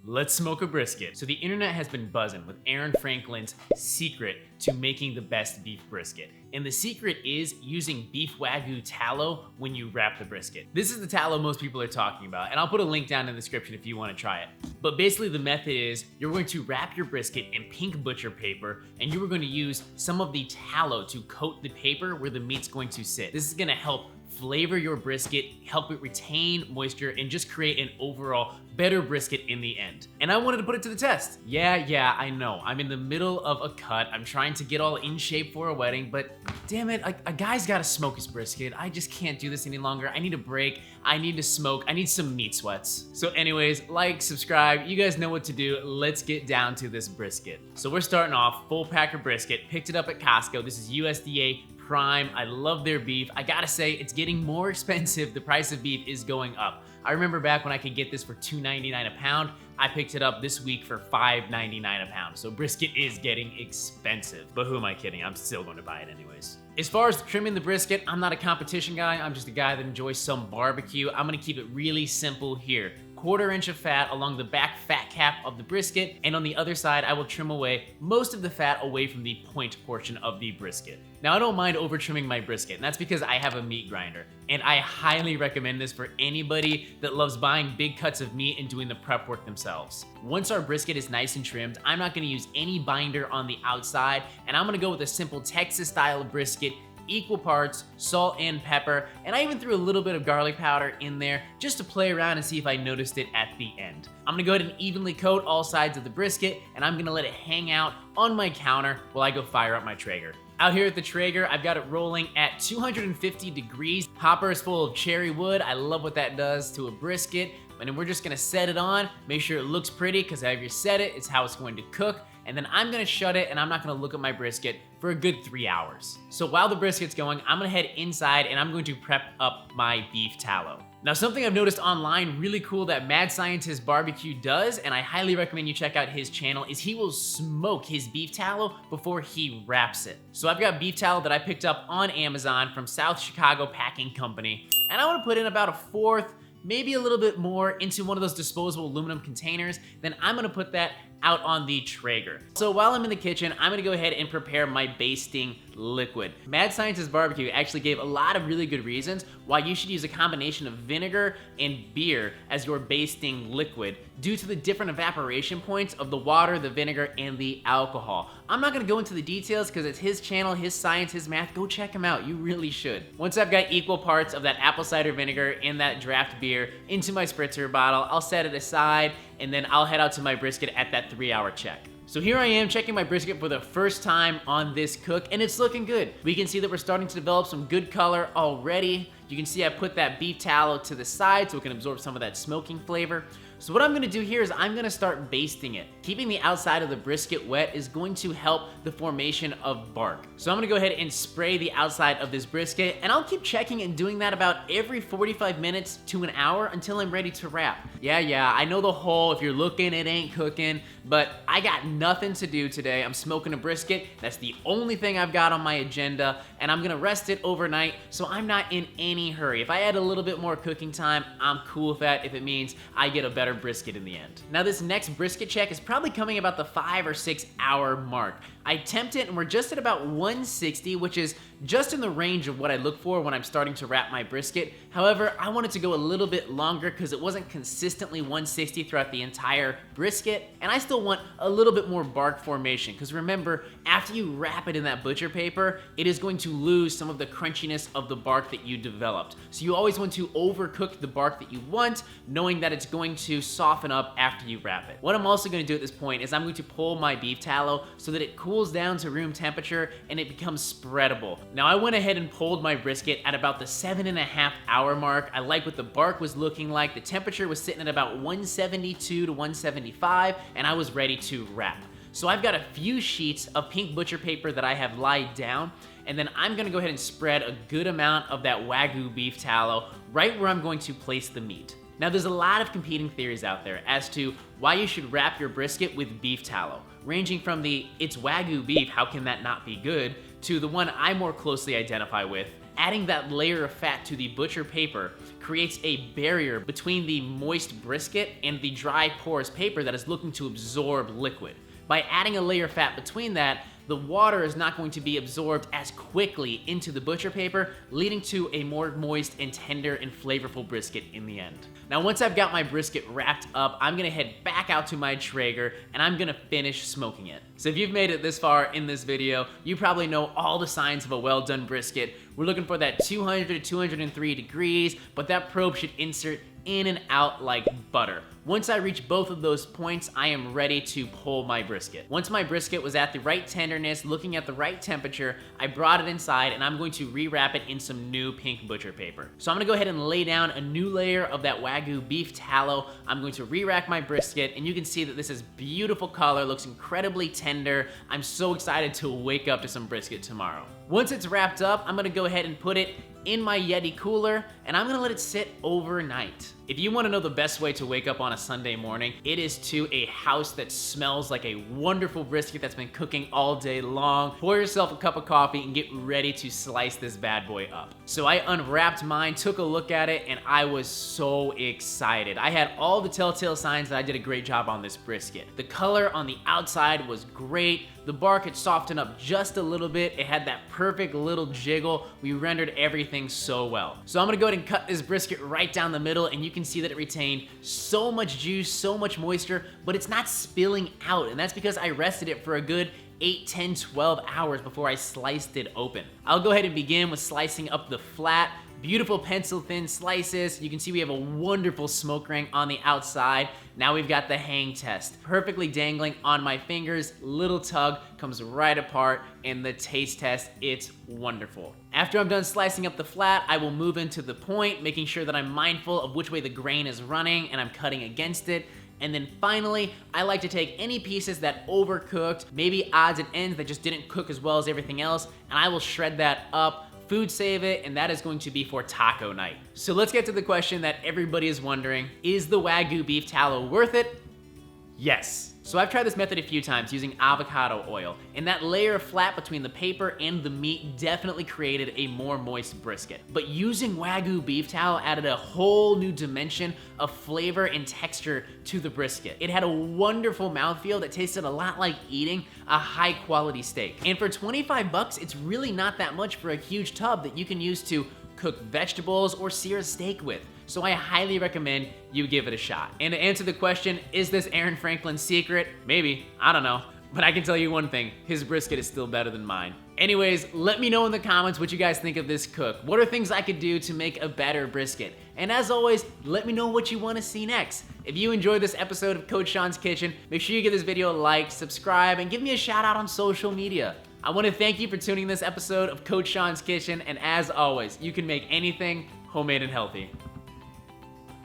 Let's smoke a brisket. So the internet has been buzzing with Aaron Franklin's secret to making the best beef brisket. And the secret is using beef Wagyu tallow when you wrap the brisket. This is the tallow most people are talking about, and I'll put a link down in the description if you want to try it. But basically the method is you're going to wrap your brisket in pink butcher paper, and you are going to use some of the tallow to coat the paper where the meat's going to sit. This is going to help flavor your brisket, help it retain moisture, and just create an overall better brisket in the end. And I wanted to put it to the test. Yeah, I know. I'm in the middle of a cut. I'm trying to get all in shape for a wedding, but damn it, a guy's gotta smoke his brisket. I just can't do this any longer. I need a break. I need to smoke. I need some meat sweats. So anyways, like, subscribe. You guys know what to do. Let's get down to this brisket. So we're starting off full packer brisket. Picked it up at Costco. This is USDA Prime. I love their beef. I gotta say, it's getting more expensive. The price of beef is going up. I remember back when I could get this for $2.99 a pound. I picked it up this week for $5.99 a pound. So brisket is getting expensive. But who am I kidding? I'm still going to buy it anyways. As far as trimming the brisket, I'm not a competition guy. I'm just a guy that enjoys some barbecue. I'm gonna keep it really simple here. 1/4 inch of fat along the back fat cap of the brisket, and on the other side I will trim away most of the fat away from the point portion of the brisket. Now I don't mind over trimming my brisket, and that's because I have a meat grinder, and I highly recommend this for anybody that loves buying big cuts of meat and doing the prep work themselves. Once our brisket is nice and trimmed, I'm not gonna use any binder on the outside, and I'm gonna go with a simple Texas style brisket, equal parts salt and pepper, and I even threw a little bit of garlic powder in there just to play around and see if I noticed it at the end. I'm gonna go ahead and evenly coat all sides of the brisket, and I'm gonna let it hang out on my counter while I go fire up my Traeger. Out here at the Traeger, I've got it rolling at 250 degrees. Hopper is full of cherry wood. I love what that does to a brisket. And then we're just gonna set it on, make sure it looks pretty, because however you set it, it's how it's going to cook. And then I'm gonna shut it, and I'm not gonna look at my brisket for a good 3 hours. So while the brisket's going, I'm gonna head inside and I'm going to prep up my beef tallow. Now, something I've noticed online really cool that Mad Scientist Barbecue does, and I highly recommend you check out his channel, is he will smoke his beef tallow before he wraps it. So I've got beef tallow that I picked up on Amazon from South Chicago Packing Company, and I wanna put in about 1/4, maybe a little bit more into one of those disposable aluminum containers. Then I'm gonna put that out on the Traeger. So while I'm in the kitchen, I'm gonna go ahead and prepare my basting liquid. Mad Scientist Barbecue actually gave a lot of really good reasons why you should use a combination of vinegar and beer as your basting liquid due to the different evaporation points of the water, the vinegar, and the alcohol. I'm not gonna go into the details because it's his channel, his science, his math. Go check him out, you really should. Once I've got equal parts of that apple cider vinegar and that draft beer into my spritzer bottle, I'll set it aside, and then I'll head out to my brisket at that 3-hour check. So here I am checking my brisket for the first time on this cook, and it's looking good. We can see that we're starting to develop some good color already. You can see I put that beef tallow to the side so it can absorb some of that smoking flavor. So what I'm gonna do here is I'm gonna start basting it. Keeping the outside of the brisket wet is going to help the formation of bark. So I'm gonna go ahead and spray the outside of this brisket, and I'll keep checking and doing that about every 45 minutes to an hour until I'm ready to wrap. Yeah, I know the whole, if you're looking, it ain't cooking, but I got nothing to do today. I'm smoking a brisket. That's the only thing I've got on my agenda, and I'm gonna rest it overnight, so I'm not in any hurry. If I had a little bit more cooking time, I'm cool with that if it means I get a better brisket in the end. Now this next brisket check is probably coming about the 5 or 6 hour mark. I temped it and we're just at about 160, which is just in the range of what I look for when I'm starting to wrap my brisket. However, I wanted to go a little bit longer because it wasn't consistently 160 throughout the entire brisket, and I still want a little bit more bark formation because remember, after you wrap it in that butcher paper, it is going to lose some of the crunchiness of the bark that you developed. So you always want to overcook the bark that you want, knowing that it's going to soften up after you wrap it. What I'm also going to do at this point is I'm going to pull my beef tallow so that it cools down to room temperature and it becomes spreadable. Now I went ahead and pulled my brisket at about the 7.5 hour mark. I like what the bark was looking like. The temperature was sitting at about 172 to 175, and I was ready to wrap. So I've got a few sheets of pink butcher paper that I have laid down, and then I'm gonna go ahead and spread a good amount of that Wagyu beef tallow right where I'm going to place the meat. Now there's a lot of competing theories out there as to why you should wrap your brisket with beef tallow, ranging from the it's Wagyu beef, how can that not be good, to the one I more closely identify with, Adding that layer of fat to the butcher paper creates a barrier between the moist brisket and the dry porous paper that is looking to absorb liquid. By adding a layer of fat between that, the water is not going to be absorbed as quickly into the butcher paper, leading to a more moist and tender and flavorful brisket in the end. Now, once I've got my brisket wrapped up, I'm gonna head back out to my Traeger and I'm gonna finish smoking it. So if you've made it this far in this video, you probably know all the signs of a well-done brisket. We're looking for that 200 to 203 degrees, but that probe should insert in and out like butter. Once I reach both of those points, I am ready to pull my brisket. Once my brisket was at the right tenderness, looking at the right temperature, I brought it inside and I'm going to rewrap it in some new pink butcher paper. So I'm gonna go ahead and lay down a new layer of that Wagyu beef tallow. I'm going to re-rack my brisket and you can see that this is beautiful color, looks incredibly tender. I'm so excited to wake up to some brisket tomorrow. Once it's wrapped up, I'm gonna go ahead and put it in my Yeti cooler, and I'm gonna let it sit overnight. If you wanna know the best way to wake up on a Sunday morning, it is to a house that smells like a wonderful brisket that's been cooking all day long. Pour yourself a cup of coffee and get ready to slice this bad boy up. So I unwrapped mine, took a look at it, and I was so excited. I had all the telltale signs that I did a great job on this brisket. The color on the outside was great. The bark had softened up just a little bit. It had that perfect little jiggle. We rendered everything so well. So I'm gonna go ahead and cut this brisket right down the middle, and you can see that it retained so much juice, so much moisture, but it's not spilling out, and that's because I rested it for a good 8, 10, 12 hours before I sliced it open. I'll go ahead and begin with slicing up the flat. Beautiful pencil thin slices. You can see we have a wonderful smoke ring on the outside. Now we've got the hang test. Perfectly dangling on my fingers, little tug, comes right apart, and the taste test, it's wonderful. After I'm done slicing up the flat, I will move into the point, making sure that I'm mindful of which way the grain is running and I'm cutting against it. And then finally, I like to take any pieces that overcooked, maybe odds and ends that just didn't cook as well as everything else, and I will shred that up, food save it, and that is going to be for taco night. So let's get to the question that everybody is wondering. Is the Wagyu beef tallow worth it? Yes. So I've tried this method a few times using avocado oil, and that layer of flat between the paper and the meat definitely created a more moist brisket. But using Wagyu beef tallow added a whole new dimension of flavor and texture to the brisket. It had a wonderful mouthfeel that tasted a lot like eating a high quality steak. And for 25 bucks, it's really not that much for a huge tub that you can use to cook vegetables or sear a steak with. So I highly recommend you give it a shot. And to answer the question, is this Aaron Franklin's secret? Maybe, I don't know. But I can tell you one thing, his brisket is still better than mine. Anyways, let me know in the comments what you guys think of this cook. What are things I could do to make a better brisket? And as always, let me know what you want to see next. If you enjoyed this episode of Coach Sean's Kitchen, make sure you give this video a like, subscribe, and give me a shout out on social media. I want to thank you for tuning in this episode of Coach Sean's Kitchen, and as always, you can make anything homemade and healthy.